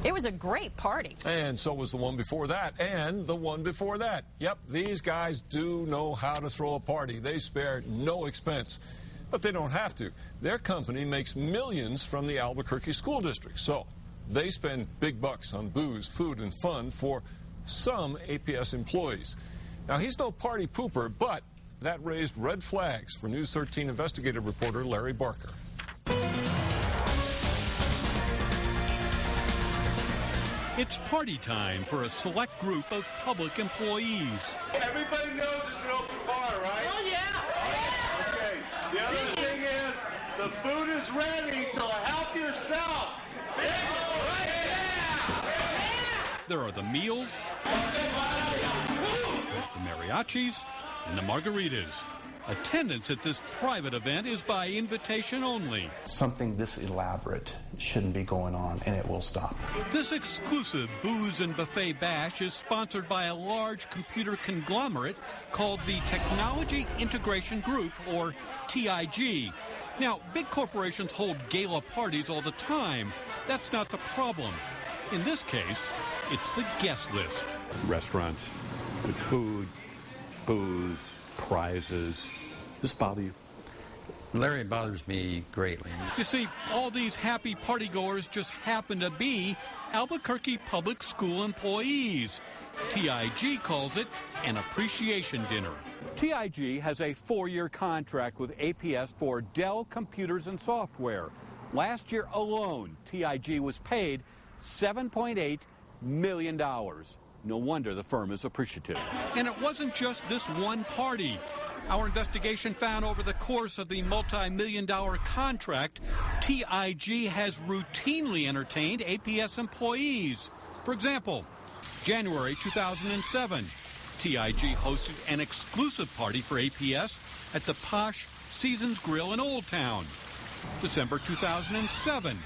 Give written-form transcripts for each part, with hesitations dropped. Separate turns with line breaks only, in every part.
It was a great party.
And so was the one before that, and the one before that. Yep, these guys do know how to throw a party. They spare no expense. But they don't have to. Their company makes millions from the Albuquerque school district. So they spend big bucks on booze, food, and fun for some APS employees. Now, he's no party pooper, but that raised red flags for News 13 investigative reporter Larry Barker.
It's party time for a select group of public employees.
Everybody knows it's an open bar, right?
Oh, yeah.
Okay. The other thing is, the food is ready, so help yourself.
There are the meals, the mariachis, and the margaritas. Attendance at this private event is by invitation only.
Something this elaborate shouldn't be going on, and it will stop.
This exclusive booze and buffet bash is sponsored by a large computer conglomerate called the Technology Integration Group, or TIG. Now, big corporations hold gala parties all the time. That's not the problem. In this case, it's the guest list.
Restaurants, good food, booze, prizes. Does this bother you?
Larry, it bothers me greatly.
You see, all these happy partygoers just happen to be Albuquerque Public School employees. TIG calls it an appreciation dinner.
TIG has a 4-year contract with APS for Dell computers and software. Last year alone, TIG was paid $7.8 million. No wonder the firm is appreciative.
And it wasn't just this one party. Our investigation found over the course of the multi-million-dollar contract, TIG has routinely entertained APS employees. For example, January 2007, TIG hosted an exclusive party for APS at the posh Seasons Grill in Old Town. December 2007,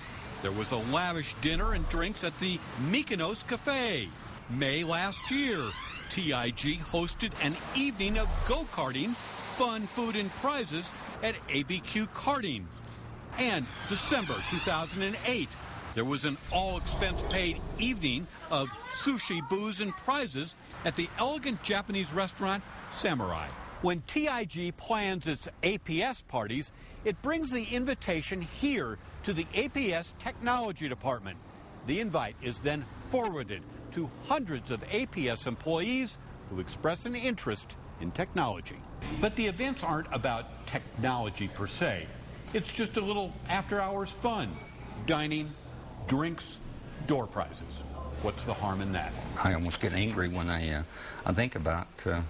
there was a lavish dinner and drinks at the Mykonos Cafe. May last year, TIG hosted an evening of go-karting, fun, food, and prizes at ABQ Karting. And December 2008, there was an all-expense-paid evening of sushi, booze, and prizes at the elegant Japanese restaurant Samurai.
When TIG plans its APS parties, it brings the invitation here to the APS Technology Department. The invite is then forwarded to hundreds of APS employees who express an interest in technology. But the events aren't about technology per se. It's just a little after-hours fun. Dining, drinks, door prizes. What's the harm in that?
I almost get angry when I think about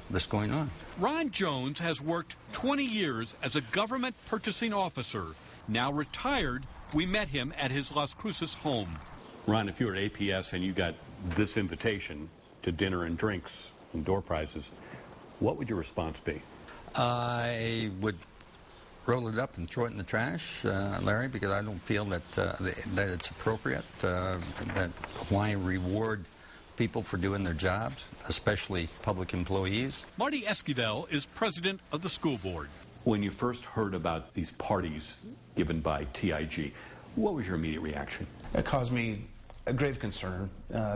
this going on.
Ron Jones has worked 20 years as a government purchasing officer. Now retired, we met him at his Las Cruces home.
Ron, if you were at APS and you got this invitation to dinner and drinks and door prizes, what would your response be?
I would roll it up and throw it in the trash, Larry, because I don't feel that that it's appropriate. That why reward people for doing their jobs, especially public employees.
Marty Esquivel is president of the school board.
When you first heard about these parties given by TIG, what was your immediate reaction?
It caused me a grave concern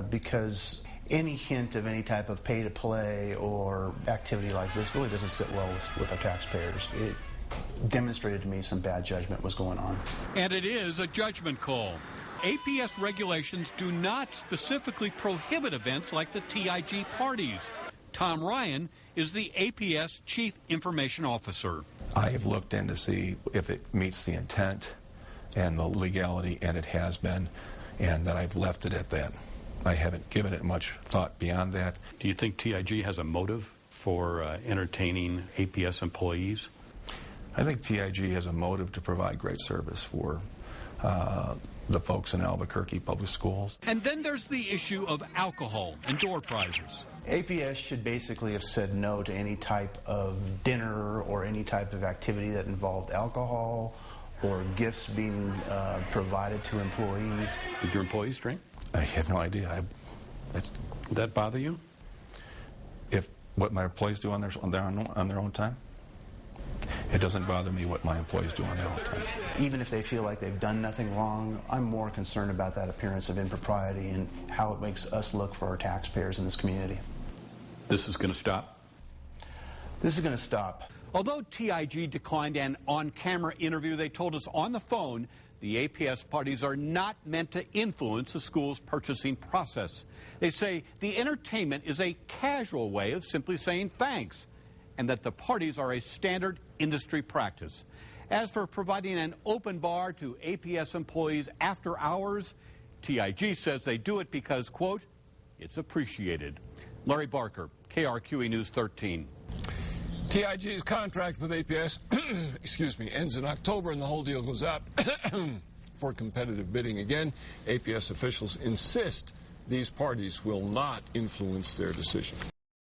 because any hint of any type of pay-to-play or activity like this really doesn't sit well with our taxpayers. It demonstrated to me some bad judgment was going on.
And it is a judgment call. APS regulations do not specifically prohibit events like the TIG parties. Tom Ryan is the APS Chief Information Officer.
I have looked in to see if it meets the intent and the legality, and it has been, and that I've left it at that. I haven't given it much thought beyond that.
Do you think TIG has a motive for entertaining APS employees?
I think TIG has a motive to provide great service for the folks in Albuquerque Public Schools.
And then there's the issue of alcohol and door prizes.
APS should basically have said no to any type of dinner or any type of activity that involved alcohol or gifts being provided to employees.
Did your employees drink?
I have no idea.
Would that bother you?
If what my employees do on their own time? It doesn't bother me what my employees do on their own time.
Even if they feel like they've done nothing wrong, I'm more concerned about that appearance of impropriety and how it makes us look for our taxpayers in this community.
This is going to stop?
This is going to stop.
Although TIG declined an on-camera interview, they told us on the phone the APS parties are not meant to influence the school's purchasing process. They say the entertainment is a casual way of simply saying thanks, and that the parties are a standard industry practice. As for providing an open bar to APS employees after hours, TIG says they do it because, quote, it's appreciated. Larry Barker, KRQE News 13.
TIG's contract with APS excuse me, ends in October, and the whole deal goes out for competitive bidding again. APS officials insist these parties will not influence their decision.